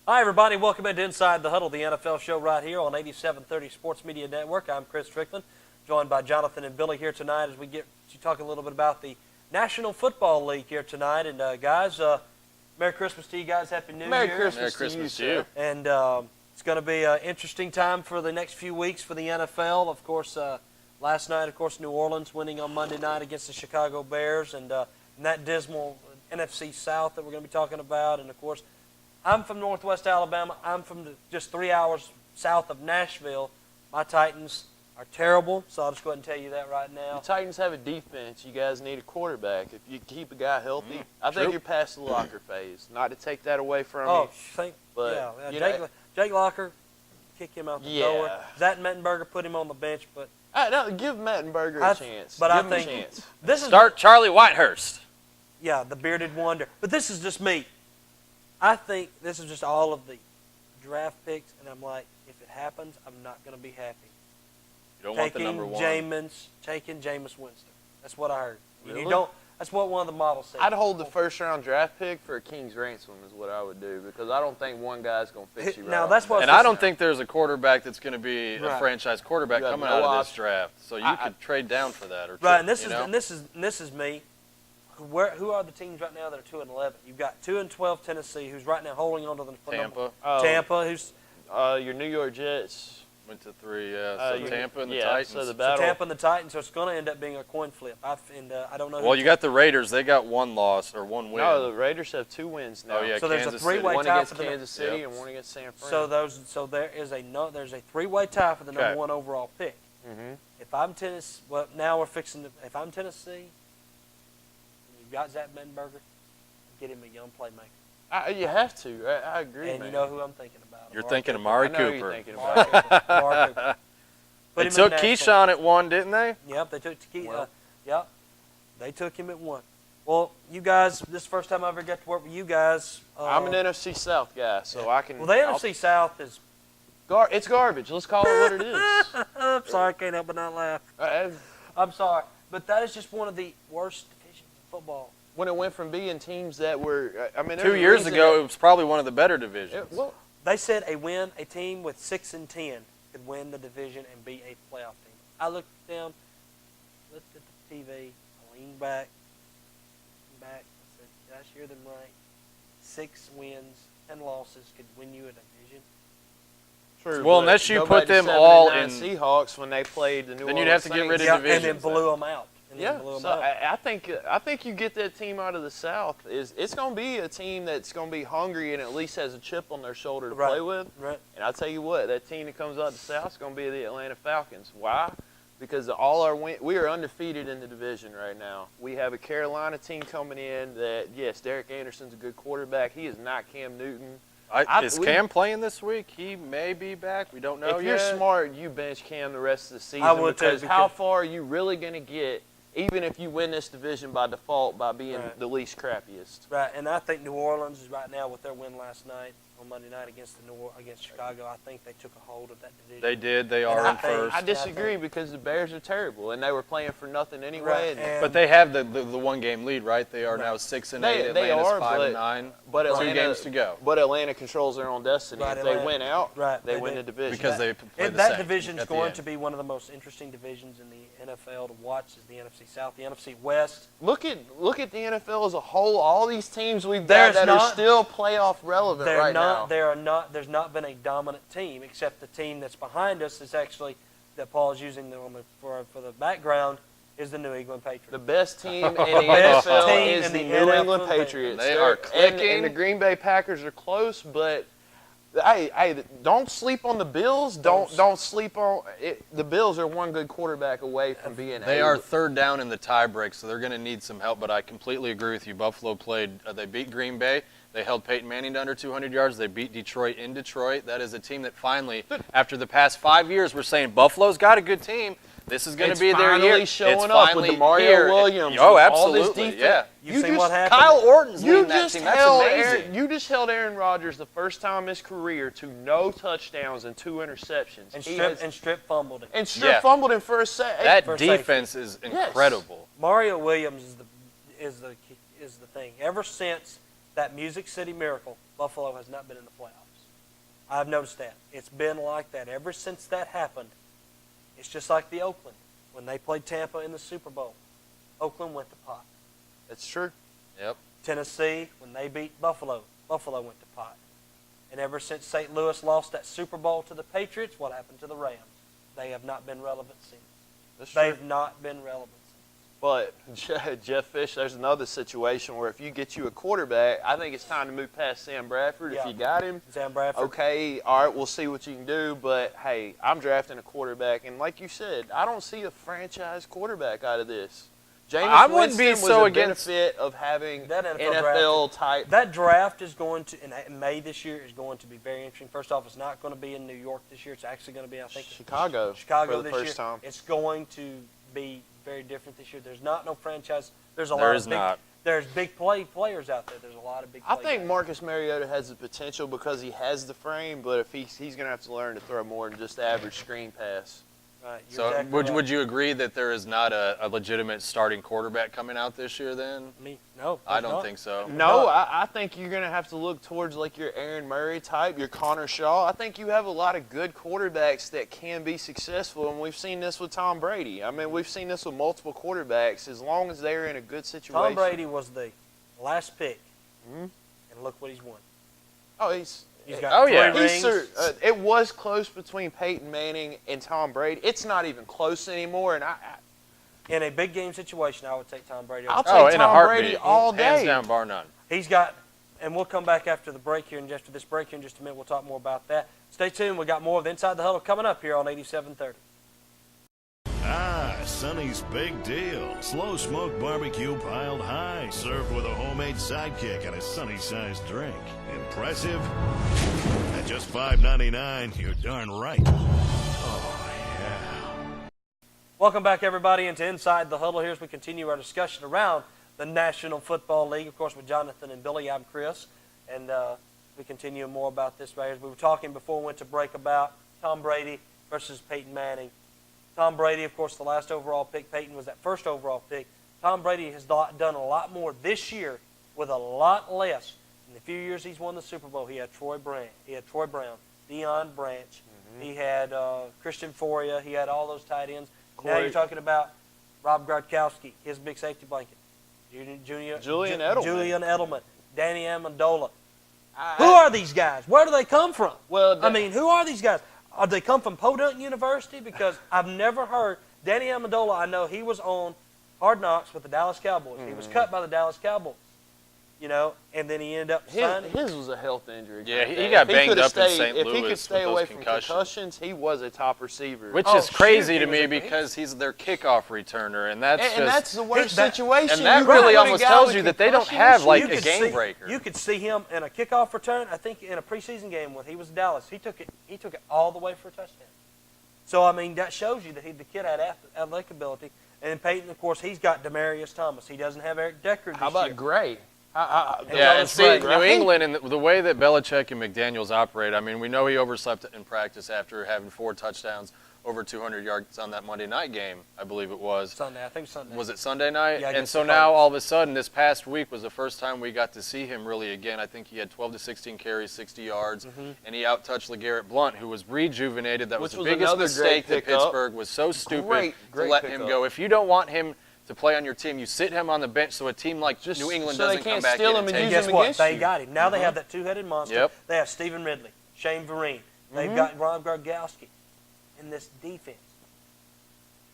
Hi, everybody. Welcome into Inside the Huddle, the NFL show right here on 8730 Sports Media Network. I'm Chris Strickland, joined by Jonathan and Billy here tonight as we get to talk a little bit about the National Football League here tonight. And, guys, Merry Christmas to you guys. Happy New Year. Merry Christmas to you. And it's going to be an interesting time for the next few weeks for the NFL. Of course, last night, New Orleans winning on Monday night against the Chicago Bears and that dismal NFC South that we're going to be talking about. And, of course, I'm from Northwest Alabama. I'm from just 3 hours south of Nashville. My Titans are terrible, so I'll just go ahead and tell you that right now. The Titans have a defense. You guys need a quarterback. If you keep a guy healthy, I think you're past the Locker phase. Not to take that away from you. Jake Locker, kick him out the door. Zach Mettenberger put him on the bench, but no, give Mettenberger a chance. But give I think him a chance. This is Start Charlie Whitehurst. Yeah, the bearded wonder. But this is just me. I think this is just all of the draft picks, and I'm like, if it happens, I'm not going to be happy. You don't want the number one. Taking Jameis Winston. That's what I heard. Really? You don't. That's what one of the models said. I'd hold the first-round draft pick for a king's ransom is what I would do because I don't think one guy's going to fit you right. Now that's what. And I don't think there's a quarterback that's going to be a franchise quarterback coming out of this draft. So you could trade down for that, or right. And this is me. Who are the teams right now that are 2-11? You've got 2-12 Tennessee, who's right now holding on to the Tampa. Tampa, who's your New York Jets. Went to 3, so Tampa and the Titans. So Tampa and the Titans, so it's going to end up being a coin flip. I don't know. Well, you got the Raiders. They got one loss or one win. No, the Raiders have 2 wins now. Oh, yeah, so there's Kansas a three-way one tie against for Kansas City and one against San Fran. So there's a three-way tie for the number one overall pick. Mm-hmm. If I'm Tennessee, if I'm Tennessee, you've got Zach Mettenberger, get him a young playmaker. You have to. I agree, and man. you know who I'm thinking about. You're thinking of Amari Cooper. You're thinking about Amari Cooper. They took Keyshawn at 1, didn't they? Yep, they took Keyshawn. Yep, they took him at 1. Well, you guys, this is the first time I ever got to work with you guys. I'm an NFC South guy, so I can. Well, the NFC South is. It's garbage. Let's call it what it is. I'm sorry, I can't help but not laugh. I'm sorry, but that is just one of the worst divisions in football. When it went from being teams that were, 2 years ago, it was probably one of the better divisions. They said a team with 6-10 could win the division and be a playoff team. I looked down, looked at the TV, I leaned back. I said, did I hear them right? 6 wins, 10 losses could win you a division. True. Well, unless you put them all in Seahawks when they played the New Orleans then you'd have to get rid of divisions. And then blew them out. I think you get that team out of the South. It's going to be a team that's going to be hungry and at least has a chip on their shoulder to play with. Right. And I'll tell you what, that team that comes out of the South is going to be the Atlanta Falcons. Why? Because we are undefeated in the division right now. We have a Carolina team coming in that, yes, Derek Anderson's a good quarterback. He is not Cam Newton. Is Cam playing this week? He may be back. We don't know yet. If you're smart, you bench Cam the rest of the season. I would because how far are you really going to get even if you win this division by default by being the least crappiest? Right, and I think New Orleans is right now with their win last night on Monday night against Chicago. I think they took a hold of that division. They did. They are in first. I disagree because the Bears are terrible, and they were playing for nothing anyway. Right, but they have the one-game lead, right? They are now 6-8. Atlanta's 5-9. But 2 games to go. But Atlanta controls their own destiny. Right, if they win out, they win the division. Because they play the that same division is at the going end. to be one of the most interesting divisions in the NFL to watch. Is the NFC South, the NFC West. Look at the NFL as a whole. All these teams we've got that are still playoff relevant right now. There's not been a dominant team except the team that's behind us is actually that Paul is using for the background is the New England Patriots. The best team in the NFL is the New England Patriots. They are clicking. And the Green Bay Packers are close, but hey, don't sleep on the Bills. Don't sleep on it. The Bills are one good quarterback away from being. They are third down in the tie break, so they're going to need some help. But I completely agree with you. Buffalo they beat Green Bay. They held Peyton Manning to under 200 yards. They beat Detroit in Detroit. That is a team that finally, after the past 5 years, we're saying Buffalo's got a good team. This is going to be their year. Showing up with Mario Williams. Oh, absolutely. Yeah. You've seen what happened. Kyle Orton's leading that team. That's amazing. You just held Aaron Rodgers the first time in his career to no touchdowns and 2 interceptions. And strip fumbled him. And fumbled him for a set. That defense is incredible. Mario Williams is the thing. Ever since that Music City Miracle, Buffalo has not been in the playoffs. I've noticed that. It's been like that ever since that happened. It's just like the Oakland. When they played Tampa in the Super Bowl, Oakland went to pot. That's true. Yep. Tennessee, when they beat Buffalo, Buffalo went to pot. And ever since St. Louis lost that Super Bowl to the Patriots, what happened to the Rams? They have not been relevant since. That's They've true. not been relevant since. But, Jeff Fish, there's another situation where if you get you a quarterback, I think it's time to move past Sam Bradford. Yeah. If you got him, Sam Bradford. okay, all right, we'll see what you can do. But, hey, I'm drafting a quarterback. And like you said, I don't see a franchise quarterback out of this. Jameis I wouldn't be Winston so was a against benefit of having That NFL type. That draft is going to, in May this year, is going to be very interesting. First off, it's not going to be in New York this year. It's actually going to be, I think, Chicago Chicago for the this first year. time. It's going to be very different this year. There's not no franchise. There's a There lot is of big, not. There's big players out there. There's a lot of big I players. think Marcus Mariota has the potential because he has the frame, but if he's going to have to learn to throw more than just the average screen pass. Right, you're So exactly would, right. would you agree that there is not a legitimate starting quarterback coming out this year then? No, I there's don't not. think so. No, I think you're going to have to look towards like your Aaron Murray type, your Connor Shaw. I think you have a lot of good quarterbacks that can be successful, and we've seen this with Tom Brady. I mean, we've seen this with multiple quarterbacks as long as they're in a good situation. Tom Brady was the last pick, Mhm. and look what he's won. Oh, He's got Oh, three yeah. rings. It was close between Peyton Manning and Tom Brady. It's not even close anymore, and In a big game situation, I would take Tom Brady. I'll over. take Oh, in a Tom heartbeat. Brady all day. Hands down, bar none. He's got, and we'll come back after the break here, and after this break here in just a minute, we'll talk more about that. Stay tuned. We got more of Inside the Huddle coming up here on 87.30. Sonny's Big Deal. Slow smoke barbecue piled high, served with a homemade sidekick and a Sunny-sized drink. Impressive? At just $5.99, you're darn right. Oh, yeah. Welcome back, everybody, into Inside the Huddle here as we continue our discussion around the National Football League. Of course, with Jonathan and Billy, I'm Chris, and we continue more about this right here. We were talking before we went to break about Tom Brady versus Peyton Manning. Tom Brady, of course, the last overall pick. Peyton was that first overall pick. Tom Brady has done a lot more this year with a lot less. In the few years he's won the Super Bowl, he had Troy Brown, Deion Branch, he had Christian Foria, he had all those tight ends. Now you're talking about Rob Gronkowski, his big safety blanket, Julian Edelman, Danny Amendola. Who are these guys? Where do they come from? Well, I mean, who are these guys? They come from Podunk University? Because I've never heard. Danny Amendola, I know he was on Hard Knocks with the Dallas Cowboys. He was cut by the Dallas Cowboys, and then he ended up signing. His was a health injury. Yeah, he got banged up in St. If Louis he could stay with away those from concussions. concussions, he was a top receiver. Which Oh, is crazy shoot, to he me was a- because he's their kickoff returner, and that's and that's the worst that- situation. and that You put really a almost guy tells with you that they don't concussion have, like, issues. a game breaker. You could see him in a kickoff return. I think in a preseason game when he was in Dallas, he took it all the way for a touchdown. So I mean that shows you that the kid had athletic ability. And Peyton, of course, he's got Demaryius Thomas. He doesn't have Eric Decker this How about year. Gray? Yeah, and see, right? New England and the way that Belichick and McDaniels operate, I mean, we know he overslept in practice after having 4 touchdowns, over 200 yards on that Monday night game, I believe it was. Sunday, I think Sunday. Was it Sunday night? Yeah, and against so the now, Colts. all of a sudden, this past week was the first time we got to see him really again. I think he had 12 to 16 carries, 60 yards, and he out-touched LeGarrette Blount, who was rejuvenated. That was Which the was biggest another mistake great that pickup. Pittsburgh was so stupid Great to let him pickup. go. If you don't want him to play on your team, you sit him on the bench so a team like Just New England so they doesn't come can't back steal in him and and take And use him. guess him what? against They you. got him. Now they have that two-headed monster. Yep. They have Stephen Ridley, Shane Vereen. They've got Ron Gronkowski in this defense.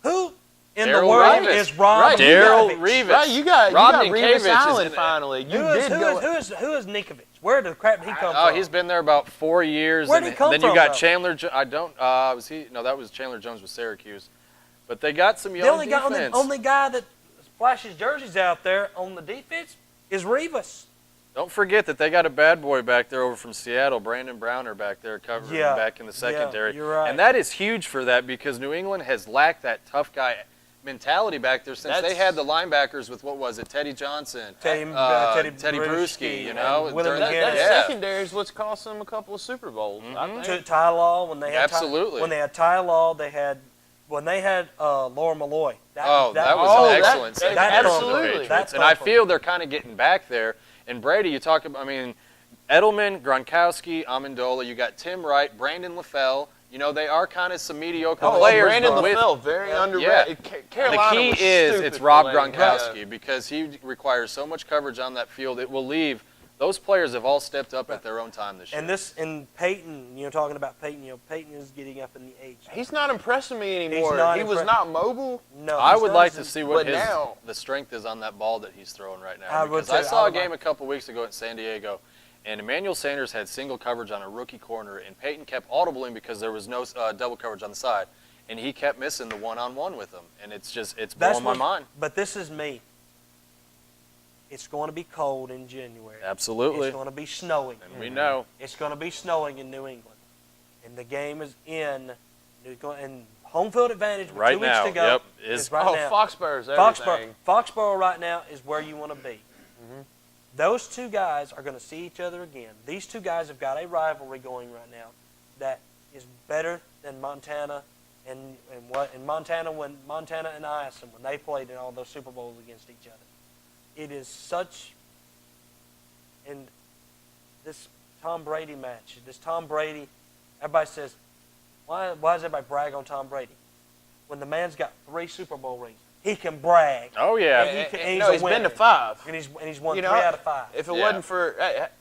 Who in the Darryl world Revis. is Rob Right. Darryl Ninkovich? Revis. Right, you got Rodney Revis Cavich is Island in it. finally. You Who is did go. who is Ninkovich? Where did the crap he come Oh, from? he's been there about 4 years. Where'd and he come then from, you got though? Chandler. I don't. Was he? No, that was Chandler Jones with Syracuse. But they got some young the only defense. guy, only guy that flashes jerseys out there on the defense is Revis. Don't forget that they got a bad boy back there over from Seattle, Brandon Browner back there covering Yeah. back in the secondary. you're right. And that is huge for that because New England has lacked that tough guy mentality back there since they had the linebackers with, what was it, Teddy Johnson, Teddy Bruschi, you know. and Willard during the- McGinnis. That yeah. secondary is what's cost them a couple of Super Bowls. I think. Ty Law when they had Absolutely. when they had Ty Law, they had Laura Malloy. That was Oh, an that- excellent season that- for the absolutely. Patriots. That's And I awful. feel they're kind of getting back there. And Brady, you talk about, I mean, Edelman, Gronkowski, Amendola. You got Tim Wright, Brandon LaFell. You know, they are kind of some mediocre players. Brandon but with- LaFell, very underrated. Carolina the was key is stupid it's for Rob letting him Gronkowski go. because he requires so much coverage on that field. It will leave. Those players have all stepped up at their own time this year. And Peyton, talking about Peyton, Peyton is getting up in the age. He's not impressing me anymore. not He was not mobile. No, I he's would not like as- to see what but now- the strength is on that ball that he's throwing right now. I would Because I too. saw I a would game like- a couple weeks ago in San Diego, and Emmanuel Sanders had single coverage on a rookie corner, and Peyton kept audibling because there was no double coverage on the side, and he kept missing the one-on-one with him, and it's blowing my mind. But this is me. It's going to be cold in January. Absolutely. It's going to be snowing. And we know. It's going to be snowing in New England. And the game is in New England. And home field advantage with Right 2 weeks now, to go. yep, is is- right now. Foxborough's everything. Foxborough right now is where you want to be. Those two guys are going to see each other again. These two guys have got a rivalry going right now that is better than Montana and Montana when Montana and ISM when they played in all those Super Bowls against each other. It is such, and this Tom Brady match, everybody says, why does everybody brag on Tom Brady? When the man's got 3 Super Bowl rings, he can brag. Oh, yeah. And He's been to 5. And he's won You 3 know, out of 5. If it Yeah. wasn't for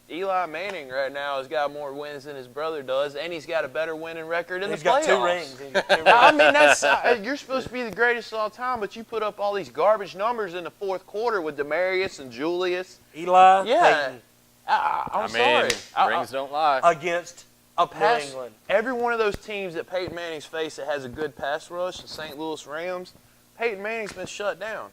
Eli Manning right now, has got more wins than his brother does, and he's got a better winning record in He's the playoffs. got 2 rings. He's got 2 rings. I mean, that's you're supposed to be the greatest of all time, but you put up all these garbage numbers in the fourth quarter with Demarius and Julius. Eli, Yeah. Peyton, I'm sorry. Rings don't lie. against I'll pass New England. every one of those teams that Peyton Manning's faced that has a good pass rush, the St. Louis Rams. Peyton Manning's been shut down.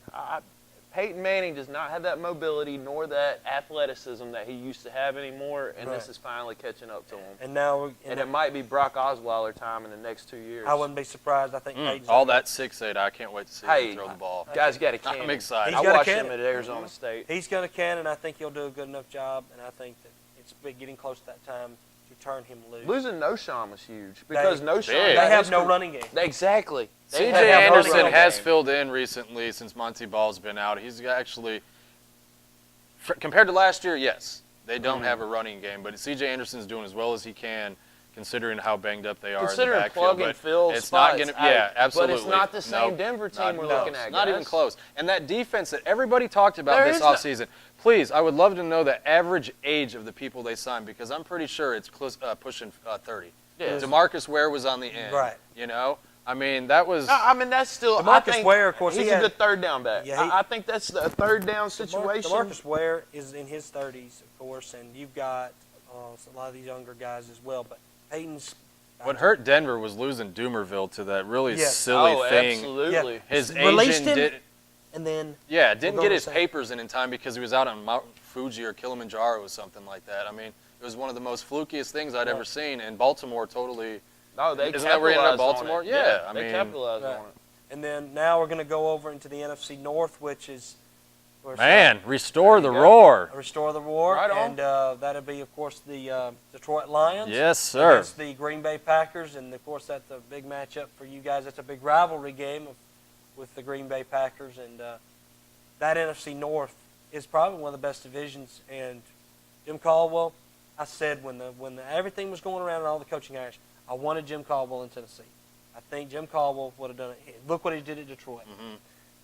Peyton Manning does not have that mobility nor that athleticism that he used to have anymore, and this Right. is finally catching up to him. And now, And it might be Brock Osweiler time in the next 2 years. I wouldn't be surprised. I think Peyton's All that 6'8", I can't wait to see Hey, him throw the ball. Guy's got a cannon. I'm excited. I He's got a watched him cannon. at Arizona State. He's going to can, and I think he'll do a good enough job. And I think that it's getting close to that time to turn him loose. Losing Noshawn was huge because Big. Noshawn. They They have no running game. Exactly. They C.J. have no Anderson running has game. filled in recently since Monty Ball's been out. He's actually, compared to last year, yes, they don't have a running game, but C.J. Anderson's doing as well as he can, considering how banged up they are in the Considering backfield. plug and But fill it's spots, not going to, yeah, absolutely. But it's not the same Nope, Denver team not we're close. looking at. Not even guys. close. And that defense that everybody talked about There this is no- offseason, please, I would love to know the average age of the people they signed because I'm pretty sure it's close, pushing 30. Yeah. DeMarcus Ware was on the end. Right. You know? I mean, that was. I mean, that's still. DeMarcus I think Ware, of course, he's he a had- good third down back. Yeah, I think that's a third down situation. DeMarcus Ware is in his 30s, of course, and you've got a lot of these younger guys as well. But Peyton's. What hurt Denver was losing Doomerville to that really Yes. silly Oh, thing. absolutely. Yeah. His Released agent him, did, and then didn't We're get going his to say- papers in time because he was out on Mount Fuji or Kilimanjaro or something like that. I mean, it was one of the most flukiest things I'd ever seen, and Baltimore totally. No, they Isn't that where he ended up, capitalized on Baltimore? it. Yeah, I they mean- capitalized Right. on it. And then now we're going to go over into the NFC North, which is where Man, restore the There you go. roar. restore the roar, Right on. and that'll be, of course, the Detroit Lions. Yes, sir. Against the Green Bay Packers, and of course that's a big matchup for you guys. That's a big rivalry game with the Green Bay Packers, and that NFC North is probably one of the best divisions. And Jim Caldwell, I said when everything was going around and all the coaching hires, I wanted Jim Caldwell in Tennessee. I think Jim Caldwell would have done it. Look what he did at Detroit. Mm-hmm.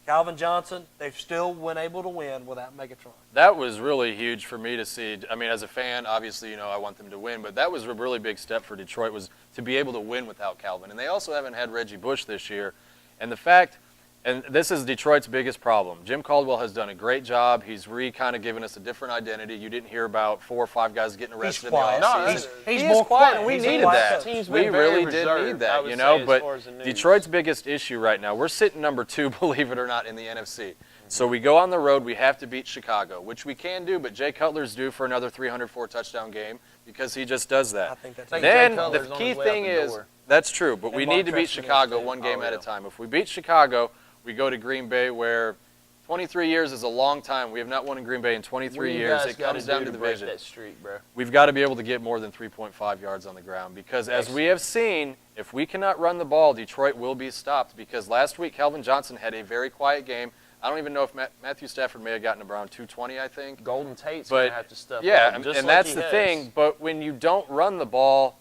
Calvin Johnson, they've still been able to win without Megatron. That was really huge for me to see. I mean, as a fan, obviously, I want them to win, but that was a really big step for Detroit was to be able to win without Calvin. And they also haven't had Reggie Bush this year. And the fact, and this is Detroit's biggest problem, Jim Caldwell has done a great job. He's kind of given us a different identity. You didn't hear about 4 or 5 guys getting arrested in the quiet. offseason. He's He more is quiet, and quiet. we He's a needed quiet that. coach. Team's We been very really did reserved, need I that, would you know. say, as But far as the news. Detroit's biggest issue right now, we're sitting number 2, believe it or not, in the NFC. So we go on the road. We have to beat Chicago, which we can do, but Jay Cutler's due for another 304 touchdown game because he just does that. I think that's Think Then Jay Cutler's the on key his way thing out the is door. that's true, but And we Mark need to beat Trestman is Chicago too. one game Oh, at a yeah. time. If we beat Chicago, we go to Green Bay, where 23 years is a long time. We have not won in Green Bay in 23 years. It comes down to the break vision. that streak, bro. We've got to be able to get more than 3.5 yards on the ground because, as we have seen, if we cannot run the ball, Detroit will be stopped. Because last week, Calvin Johnson had a very quiet game. I don't even know if Matthew Stafford may have gotten around 220, I think. Golden Tate's going to have to step yeah, up. and that's the thing. But when you don't run the ball,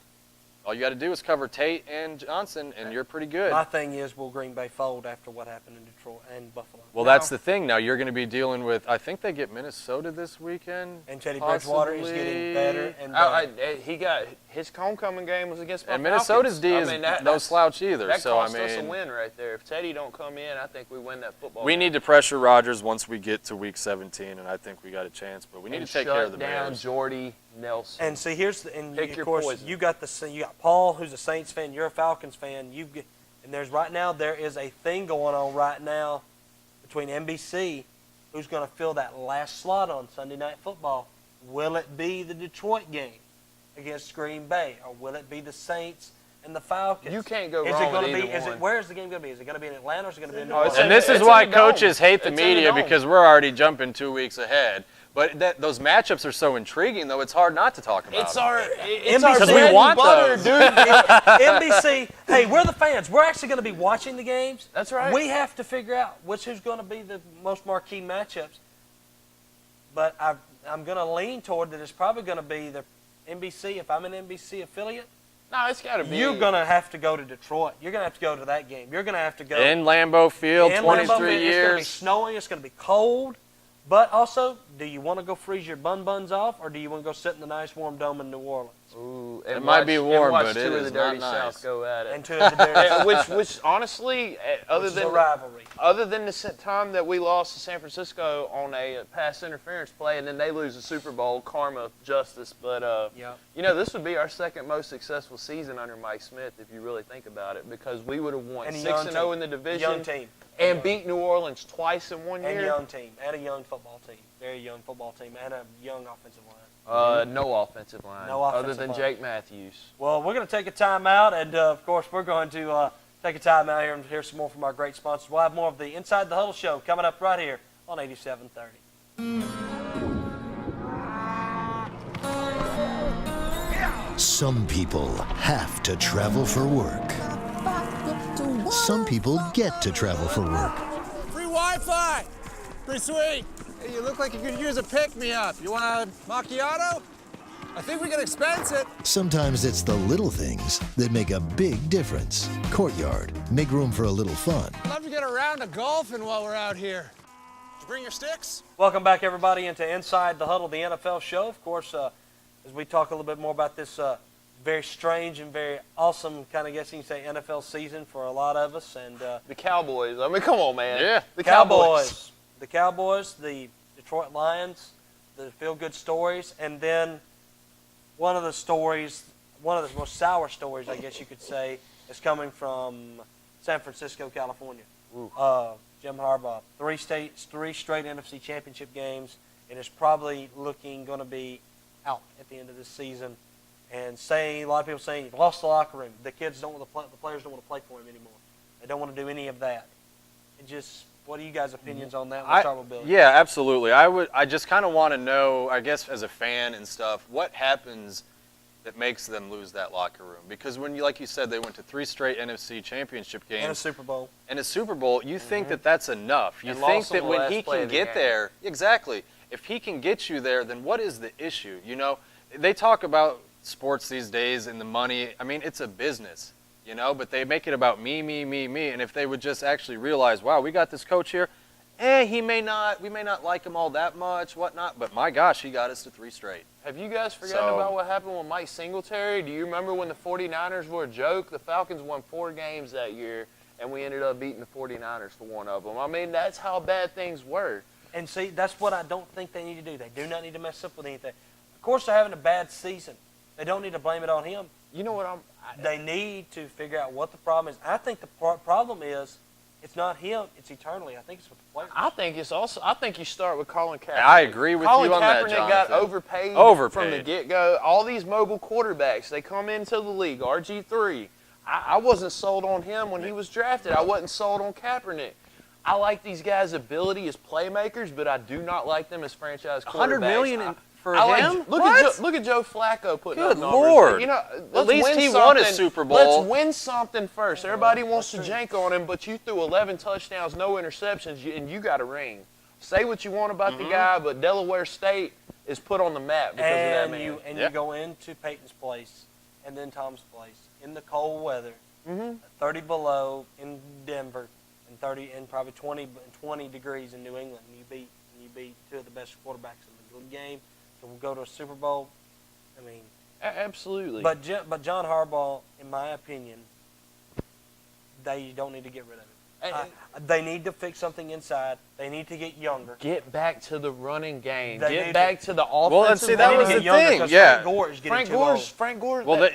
all you got to do is cover Tate and Johnson, and you're pretty good. My thing is, will Green Bay fold after what happened in Detroit and Buffalo? Well, that's the thing. Now you're going to be dealing with. I think they get Minnesota this weekend. And Teddy Bridgewater is getting better and better. He got his homecoming game was against And Falcons. Minnesota's D is no slouch either. That so cost I mean, us a win right there. If Teddy don't come in, I think we win that football. We need to pressure Rodgers once we get to Week 17, and I think we got a chance. But we need to take care of the Shut down Bears. Jordy Nelson. And see, here's the, and Pick of your course poison. you got Paul, who's a Saints fan. You're a Falcons fan. And there is a thing going on right now between NBC, who's going to fill that last slot on Sunday Night Football. Will it be the Detroit game against Green Bay, or will it be the Saints and the Falcons? You can't go is wrong it going with to be? either one. Where is the game going to be? Is it going to be in Atlanta, or is it going to be in New No, it's Orleans? And this is It's why in the dome. coaches hate the It's in the media dome. because we're already jumping 2 weeks ahead. But those matchups are so intriguing, though, it's hard not to talk about. It's them. our Because we bread and want butter, those. dude. NBC, hey, we're the fans. We're actually going to be watching the games. That's right. We have to figure out who's going to be the most marquee matchups. But I'm going to lean toward that it's probably going to be the NBC. If I'm an NBC affiliate, No, it's got to be. you're going to have to go to Detroit. You're going to have to go to that game. You're going to have to go In Lambeau Field, in 23 Lambeau Field. It's going to be years. snowing. It's going to be cold. But also, do you want to go freeze your buns off, or do you want to go sit in the nice warm dome in New Orleans? Ooh, It might be warm, watch but it two of is the dirty not nice. South go at it. And to the Bears, which honestly, other which is than a rivalry. other than the time that we lost to San Francisco on a pass interference play, and then they lose the Super Bowl, karma, justice. But Yeah. this would be our second most successful season under Mike Smith, if you really think about it, because we would have won And a 6-0 young in the team. division Young team. and beat New Orleans twice in 1 And year. young team. And a young football team. Very young football team. And a young offensive line. No offensive line, No other offensive than line. Jake Matthews. Well, we're going to take a timeout, and of course, we're going to take a timeout here and hear some more from our great sponsors. We'll have more of the Inside the Huddle show coming up right here on 8730. Some people have to travel for work. Some people get to travel for work. Free Wi-Fi! Pretty sweet. Hey, you look like you could use a pick-me-up. You want a macchiato? I think we can expense it. Sometimes it's the little things that make a big difference. Courtyard, make room for a little fun. I'd love to get a round of golfing while we're out here. Did you bring your sticks? Welcome back, everybody, into Inside the Huddle, the NFL show. Of course, as we talk a little bit more about this very strange and very awesome, kind of guess you can say, NFL season for a lot of us. And The Cowboys. I mean, come on, man. Yeah. The Cowboys, the Detroit Lions, the feel-good stories, and then one of the most sour stories, I guess you could say, is coming from San Francisco, California. Jim Harbaugh, three straight NFC Championship games, and is probably going to be out at the end of this season. And a lot of people saying he's lost the locker room. The kids don't want to play. The players don't want to play for him anymore. They don't want to do any of that. What are you guys' opinions on that? We'll start with Billy. Yeah, absolutely. I just kind of want to know, I guess, as a fan and stuff, what happens that makes them lose that locker room? Because when like you said, they went to 3 straight NFC Championship games And a Super Bowl. You think that that's enough. You And think lost on that the when last he play can of the get game. there, exactly. If he can get you there, then what is the issue? They talk about sports these days and the money. I mean, it's a business, but they make it about me. And if they would just actually realize, wow, we got this coach here, we may not like him all that much, whatnot, but my gosh, he got us to 3 straight. Have you guys forgotten about what happened with Mike Singletary? Do you remember when the 49ers were a joke? The Falcons won 4 games that year, and we ended up beating the 49ers for one of them. I mean, that's how bad things were. And see, that's what I don't think they need to do. They do not need to mess up with anything. Of course, they're having a bad season. They don't need to blame it on him. You know what They need to figure out what the problem is. I think the problem is it's not him. It's eternally. I think it's with the players. I think you start with Colin Kaepernick. I agree with Colin you on that, Kaepernick got Jonathan. overpaid from the get-go. All these mobile quarterbacks, they come into the league. RG3. I wasn't sold on him when he was drafted. I wasn't sold on Kaepernick. I like these guys' ability as playmakers, but I do not like them as franchise quarterbacks. $100 million for I like, him? look at Joe Flacco putting Good up numbers. Lord. You know, At least win he won a something. Super Bowl. Let's win something first. Everybody wants to jank on him, but you threw 11 touchdowns, no interceptions, and you got a ring. Say what you want about the guy, but Delaware State is put on the map because of that man. You go into Peyton's place and then Tom's place in the cold weather, 30 below in Denver, and 30 and probably 20 degrees in New England, and you beat two of the best quarterbacks in the game. So we'll go to a Super Bowl. I mean, Absolutely. but John Harbaugh, in my opinion, they don't need to get rid of it. They need to fix something inside. They need to get younger. Get back to the running game. They Get need back to the offensive. Well, and see, that They need was to the get younger thing. 'cause Yeah. Frank Gore is getting too old. Frank Gore. Well,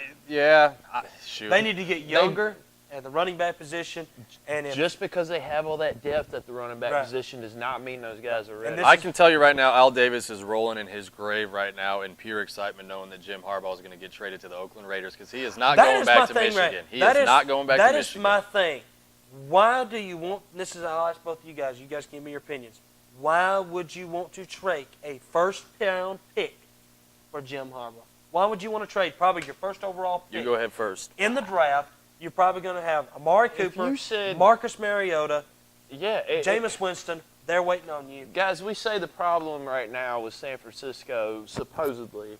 shoot. They need to get younger at the running back position. And if, just because they have all that depth at the running back Right. position does not mean those guys are ready. this I is- can tell you right now, Al Davis is rolling in his grave right now in pure excitement knowing that Jim Harbaugh is going to get traded to the Oakland Raiders because he is not that going is back my to thing, Michigan. right? He That is not going back to That Michigan. is my thing. Why do you want? This is I'll ask both of you guys. You guys give me your opinions. Why would you want to trade a first-round pick for Jim Harbaugh? Why would you want to trade probably your first overall pick? You go ahead first. In the draft, you're probably going to have Amari Cooper, you said- Marcus Mariota, Yeah. Jameis Winston. They're waiting on you. Guys, we say the problem right now with San Francisco, supposedly,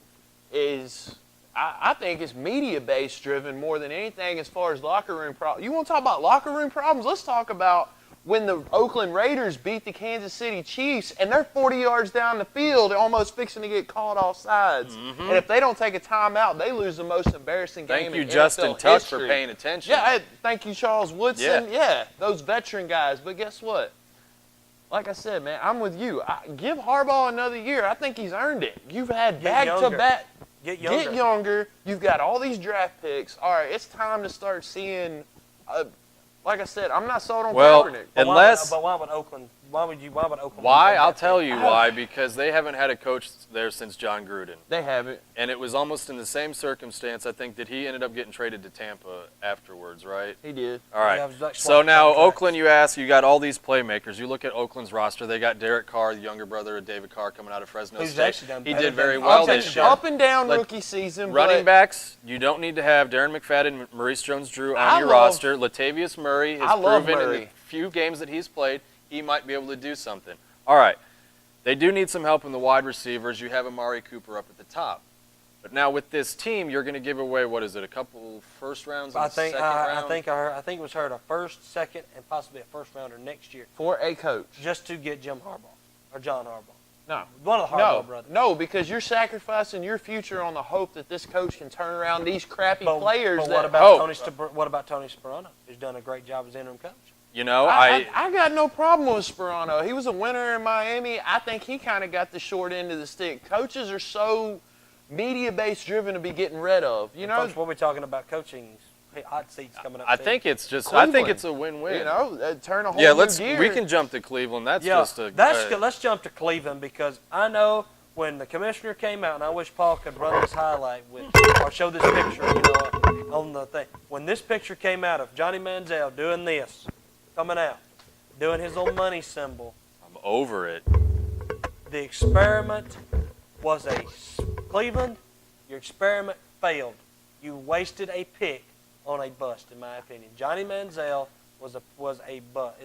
is I think it's media-based driven more than anything as far as locker room problems. You want to talk about locker room problems? Let's talk about when the Oakland Raiders beat the Kansas City Chiefs and they're 40 yards down the field almost fixing to get caught off sides. And if they don't take a timeout, they lose the most embarrassing game Thank you, in Justin NFL Tuck, history. for paying attention. Yeah, thank you, Charles Woodson. Yeah. Yeah, those veteran guys. But guess what? Like I said, man, I'm with you. Give Harbaugh another year. I think he's earned it. You've had back-to-back. Get younger. Get younger. You've got all these draft picks. All right, it's time to start seeing. Like I said, I'm not sold on Well, Kaepernick. But why would Oakland? Why would Oakland? Why? take I'll that tell pick? you why. Because they haven't had a coach there since John Gruden. They haven't. And it was almost in the same circumstance, I think, that he ended up getting traded to Tampa afterwards, right? He did. All right. Yeah, it was like So swapping now contracts. Oakland, you ask, you got all these playmakers. You look at Oakland's roster. They got Derek Carr, the younger brother of David Carr, coming out of Fresno Who's State. actually done He better did very than- well I'll take this the year. Up and down Like, rookie season. Running but backs, you don't need to have Darren McFadden, Maurice Jones-Drew on I your love- roster. Latavius Murray has I love proven in Murray. the few games that he's played, he might be able to do something. All right. They do need some help in the wide receivers. You have Amari Cooper up at the top. But now with this team, you're going to give away, what is it, a couple first rounds and I a think second round? I think it was heard a first, second, and possibly a first rounder next year for a coach. just to get Jim Harbaugh or John Harbaugh. No. One of the No, Harbaugh brothers. no, because you're sacrificing your future on the hope that this coach can turn around these crappy players. But that, what about what about Tony Sparano, who's done a great job as interim coach? You know, I got no problem with Sparano. He was a winner in Miami. I think he kind of got the short end of the stick. Coaches are so media-based driven to be getting rid of. You know, Folks, what we're talking about coaching hot seats coming up. I too. think it's just, Cleveland. I think it's a win-win. you know, turn a whole Yeah, new gear. we can jump to Cleveland. That's Yeah, just a. let's jump to Cleveland because I know when the commissioner came out, and I wish Paul could run this highlight with or show this picture, on the thing. When this picture came out of Johnny Manziel doing this, coming out, doing his little money symbol, I'm over it. the experiment was Cleveland. Your experiment failed. You wasted a pick on a bust, in my opinion. Johnny Manziel is a bust.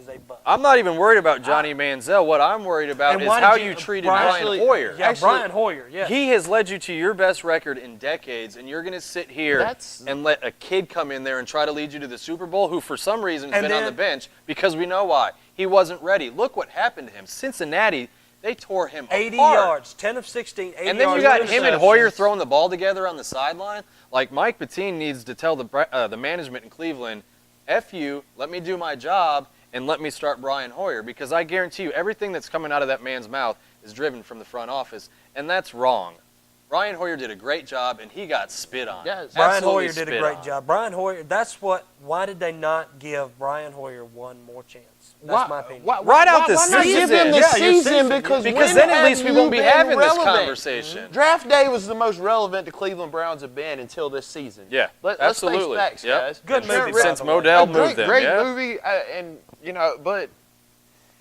I'm not even worried about Johnny Manziel. What I'm worried about And is why how did you you- treated Brian- Brian Hoyer. Yeah, Actually, Brian Hoyer. Yeah. He has led you to your best record in decades, and you're going to sit here That's- and let a kid come in there and try to lead you to the Super Bowl who, for some reason, has And been on then- the bench because we know why. He wasn't ready. Look what happened to him. Cincinnati, they tore him 80 apart. yards, 10 of 16, 80 And then you yards. got him and Hoyer throwing the ball together on the sideline. Like Mike Pettine needs to tell the management in Cleveland, F you, let me do my job, and let me start Brian Hoyer. Because I guarantee you, everything that's coming out of that man's mouth is driven from the front office, and that's wrong. Brian Hoyer did a great job, and he got spit on. Yes. Brian Absolutely Hoyer did a spit great on. job. Brian Hoyer, why did they not give Brian Hoyer one more chance? That's my opinion. Right out the why not give season. him the Yeah, your season? season. Because Because when then at have least we you won't be been having this relevant? conversation. Draft day was the most relevant the Cleveland Browns have been until this season. Yeah, Let's absolutely. face facts, Yep. guys. Good movie, by Since the way. Modell A moved them, great yeah. movie, and but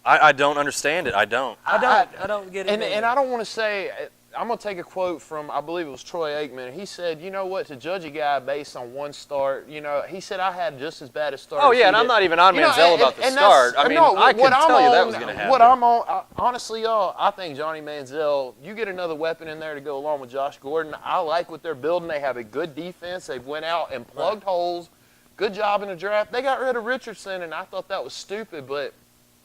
I don't understand it. I don't. I don't get it. and I don't want to say I'm going to take a quote from, I believe it was Troy Aikman. He said, you know what, to judge a guy based on one start, he said I had just as bad a start. Oh, yeah, and I'm not even on Manziel about the start. I mean, I could tell you that was going to happen. What I'm on, honestly, y'all, I think Johnny Manziel, you get another weapon in there to go along with Josh Gordon. I like what they're building. They have a good defense. They've went out and plugged holes. Good job in the draft. They got rid of Richardson, and I thought that was stupid, but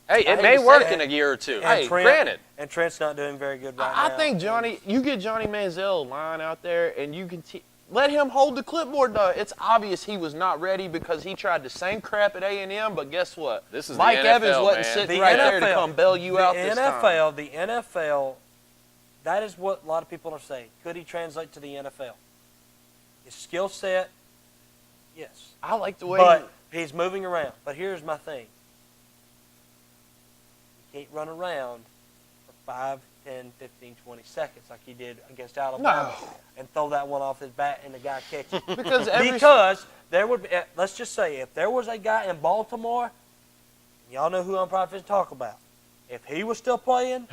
hey, it may work in a year or two. Hey, granted. And Trent's not doing very good right now. I think you get Johnny Manziel line out there, and you can let him hold the clipboard, though. It's obvious he was not ready because he tried the same crap at A&M, but guess what? This is Mike the NFL, Evans wasn't man. sitting right there to come bail you out this time. The NFL, that is what a lot of people are saying. Could he translate to the NFL? His skill set, yes. I like the way But he's moving around. But here's my thing. You can't run around for 5, 10, 15, 20 seconds like he did against Alabama and throw that one off his bat and the guy catch it. Because there would be, let's just say, if there was a guy in Baltimore, y'all know who I'm probably going to talk about. If he was still playing,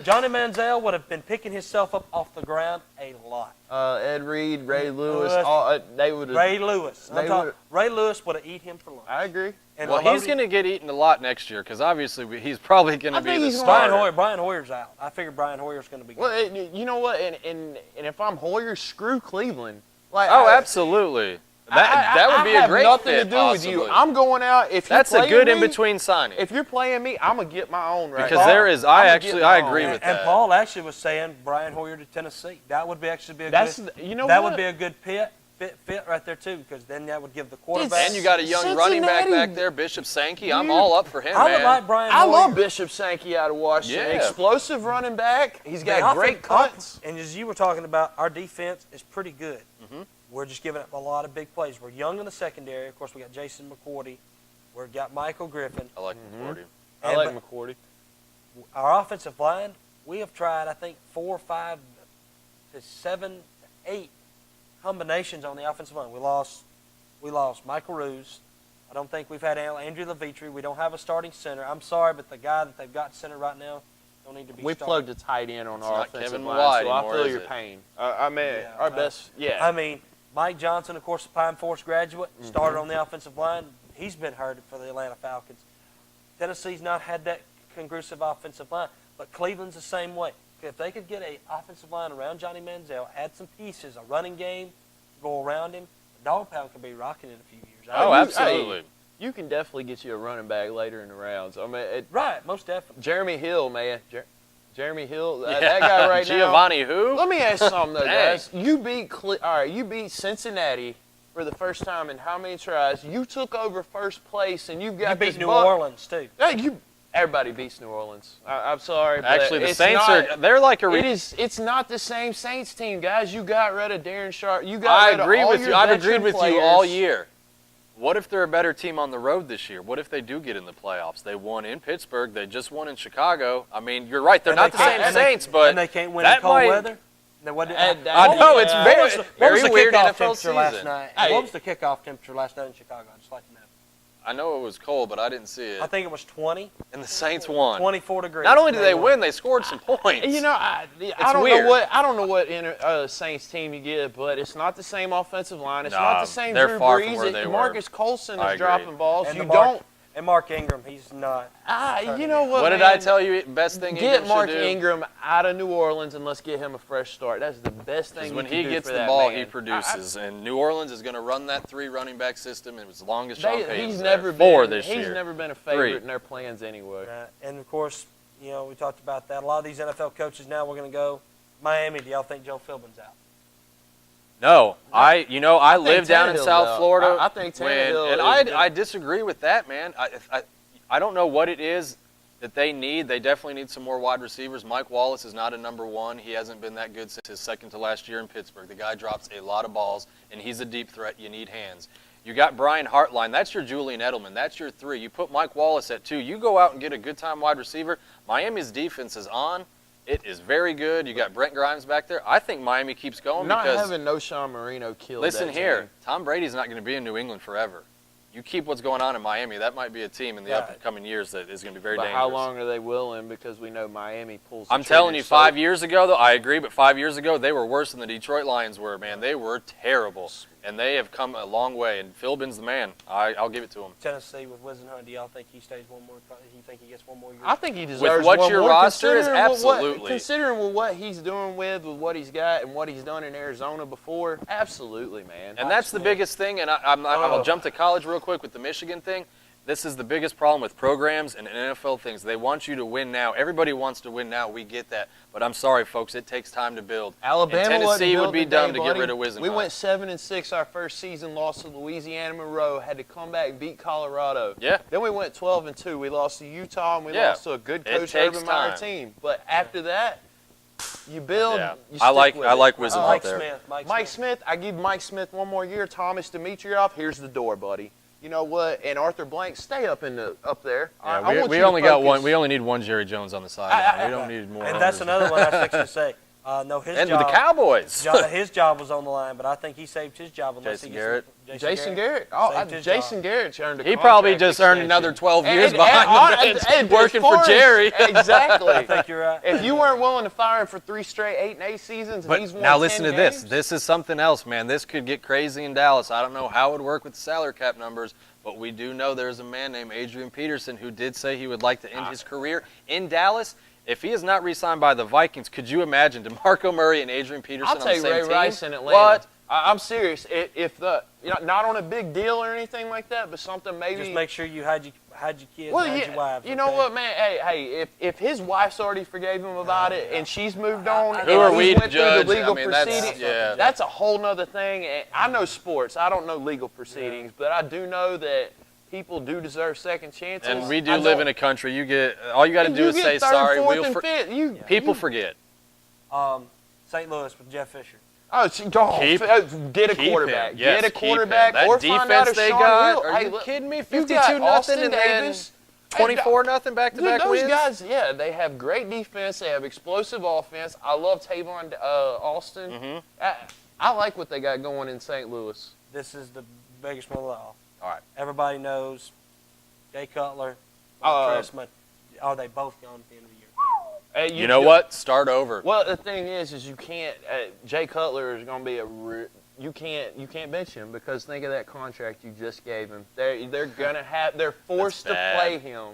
Johnny Manziel would have been picking himself up off the ground a lot. Ed Reed, Ray Lewis, they would have. Ray Lewis. Ray Lewis would have eaten him for lunch. I agree. And well, he's going to get eaten a lot next year because obviously he's probably going to be the starter. Brian Hoyer's out. I figure Brian Hoyer's going to be good. Well, you know what? And if I'm Hoyer, screw Cleveland. Absolutely. That would be a great fit. I have nothing to do with you. I'm going out. That's a good in-between signing. If you're playing me, I'm going to get my own right. Because there is, I agree with that. And Paul actually was saying Brian Hoyer to Tennessee. That would be actually be a good. That would be a good fit right there too, because then that would give the quarterback. And you got a young running back there, Bishop Sankey. I'm all up for him, man. I would like Brian Hoyer. I love Bishop Sankey out of Washington. Yeah. Explosive running back. He's got great cuts. And as you were talking about, our defense is pretty good. Mm-hmm. We're just giving up a lot of big plays. We're young in the secondary. Of course, we got Jason McCourty. We've got Michael Griffin. I like McCourty. I like McCourty. Our offensive line, we have tried, I think, 4, 5 to 7, 8 combinations on the offensive line. We lost Michael Roos. I don't think we've had Andrew Levitri. We don't have a starting center. I'm sorry, but the guy that they've got center right now don't need to be starting. We plugged a tight end on our offensive line, so I feel your pain. Our best, I mean, Mike Johnson, of course, a Pine Forest graduate, started on the offensive line. He's been hurt for the Atlanta Falcons. Tennessee's not had that conclusive offensive line, but Cleveland's the same way. If they could get an offensive line around Johnny Manziel, add some pieces, a running game, go around him, the dog pound could be rocking in a few years. Absolutely. You can definitely get you a running back later in the rounds. I mean, right, most definitely. Jeremy Hill, man. Jeremy Hill, that guy right now. Giovanni who? Let me ask you something, though, guys. You beat Cincinnati for the first time in how many tries? You took over first place, and you've got You beat New Orleans, too. Everybody beats New Orleans. I'm sorry. Actually, the Saints they're like a... It's not the same Saints team, guys. You got rid of Darren Sharp. I've agreed with you all year. What if they're a better team on the road this year? What if they do get in the playoffs? They won in Pittsburgh. They just won in Chicago. I mean, you're right. They're not the same Saints, but and they can't win in cold weather. I know it's very weird NFL season. Last night? What was the kickoff temperature last night in Chicago? I'd just like to know. I know it was cold, but I didn't see it. I think it was 20. And the Saints won. 24 degrees. Not only did they win, they scored some points. I don't know what Saints team you get, but it's not the same offensive line. It's not the same Drew Brees. Marcus Colson is dropping balls. And Mark Ingram, he's not. You know what? What did I tell you? Best thing get Mark Ingram out of New Orleans and let's get him a fresh start. That's the best thing. When he gets the ball, he produces. And New Orleans is going to run that 3 running back system as long as Sean Payton's there. He's never been a favorite in their plans anyway. And of course, we talked about that. A lot of these NFL coaches now we're going to go Miami. Do y'all think Joe Philbin's out? No, I live down in South Florida. I think Tannehill. And I disagree with that, man. I don't know what it is that they need. They definitely need some more wide receivers. Mike Wallace is not a number 1. He hasn't been that good since his second to last year in Pittsburgh. The guy drops a lot of balls, and he's a deep threat. You need hands. You got Brian Hartline. That's your Julian Edelman. That's your 3. You put Mike Wallace at 2. You go out and get a good-time wide receiver. Miami's defense is on. It is very good. You got Brent Grimes back there. I think Miami keeps going not having no Sean Marino killed. Listen here, Tom Brady's not going to be in New England forever. you keep what's going on in Miami, that might be a team in the upcoming years that is going to be very But dangerous. how long are they willing? Because we know Miami pulls the I'm telling you, trigger. 5 years ago, though, I agree, but 5 years ago, they were worse than the Detroit Lions were, man. They were terrible, and they have come a long way, and Philbin's the man. I'll give it to him. Tennessee with Wisenhunt, do y'all think he stays one more? You think he gets one more year? I think he deserves what one your more, roster is, considering absolutely. Considering what he's doing with what he's got and what he's done in Arizona before, absolutely, man. And that's the biggest thing, and I'll jump to college real quick with the Michigan thing. This is the biggest problem with programs and NFL things. They want you to win now. Everybody wants to win now. We get that. But I'm sorry, folks, it takes time to build. Alabama and Tennessee wasn't would be built dumb today, to get buddy. rid of Wisenhunt. We went 7-6 our first season, lost to Louisiana Monroe, had to come back and beat Colorado. Yeah. Then we went 12-2. We lost to Utah, and we lost to a good It coach takes Urban Meyer time. team. But after that, you build. Yeah. You I like stick with it. Wisenhunt Mike there. Smith. Mike Smith, I give Mike Smith one more year. Thomas Dimitrioff, here's the door, buddy. You know what? And Arthur Blank, stay up there. I Yeah, want we you to only got focus. one. We only need one Jerry Jones on the sideline. We don't need more. And that's another one I was fixing to say. No, his And job. with the Cowboys. His job was on the line, but I think he saved his job unless Jason he gets Garrett. Jason Garrett. Oh, Saved his Jason job. Garrett's earned a He contract probably just earned extension. another 12 years And- behind the and- bench and working for as far as- Jerry. Exactly. I think you're right. If you weren't willing to fire him for 3 straight 8-8 seasons, and But he's won now 10 listen to games, this. This is something else, man. This could get crazy in Dallas. I don't know how it would work with the salary cap numbers, but we do know there's a man named Adrian Peterson who did say he would like to end his career in Dallas. If he is not re-signed by the Vikings, could you imagine DeMarco Murray and Adrian Peterson I'll on the take same Ray team? Rice in Atlanta. What? I'm serious. If not on a big deal or anything like that, but something maybe. Just make sure you hide your kids, Well, hide yeah, your wives. you know okay? what, man? Hey, if his wife's already forgave him about it and she's moved on, Who and are he's we to went through judge? the legal I mean, that's- proceedings, yeah. that's a whole nother thing. And I know sports. I don't know legal proceedings, but I do know that people do deserve second chances. And we do live in a country. You get all you got to do is get say third, sorry. fourth, and fifth. People forget. St. Louis with Jeff Fisher. Oh, get a Keep quarterback. him. Yes, Get a keep him. quarterback, That or find out defense if they Sean got. Hill. Are Hey, you look, kidding me? you 52 got nothing Austin and then Davis. 24 nothing back to back Those wins. guys, yeah, they have great defense. They have explosive offense. I love Tavon Austin. Mm-hmm. I like what they got going in St. Louis. This is the biggest one of all. All right. Everybody knows Jay Cutler, Uh, Trestman. Are they both gone at the end of the year? You know what? Start over. Well, the thing is you can't. Jay Cutler is going to be you can't bench him because think of that contract you just gave him. They're gonna have. They're forced to That's play bad. him.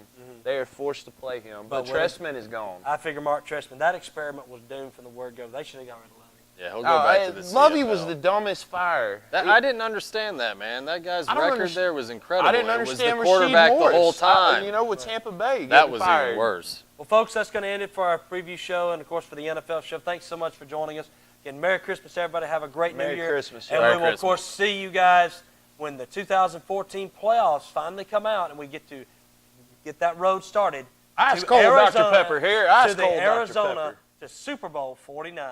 They are forced to play him. But But when- Trestman is gone. I figure Mark Trestman, that experiment was doomed from the word go. They should have got rid of Lovey. Yeah, he'll go back to the Lovey CFL. was the dumbest fire. I didn't understand that, man. That guy's I don't record understand- there was incredible. I didn't It was understand the Rasheed quarterback the Morris. whole time. With Tampa Bay. That getting was fired. even worse. Well, folks, that's going to end it for our preview show and, of course, for the NFL show. Thanks so much for joining us. Again, Merry Christmas, everybody. Have a great Merry New Year. Christmas, And Merry we will, of Christmas. course, see you guys when the 2014 playoffs finally come out and we get to get that road started. Ice to cold Dr. Arizona- Pepper here. Ice to the cold Dr. Arizona Pepper. to Super Bowl 49.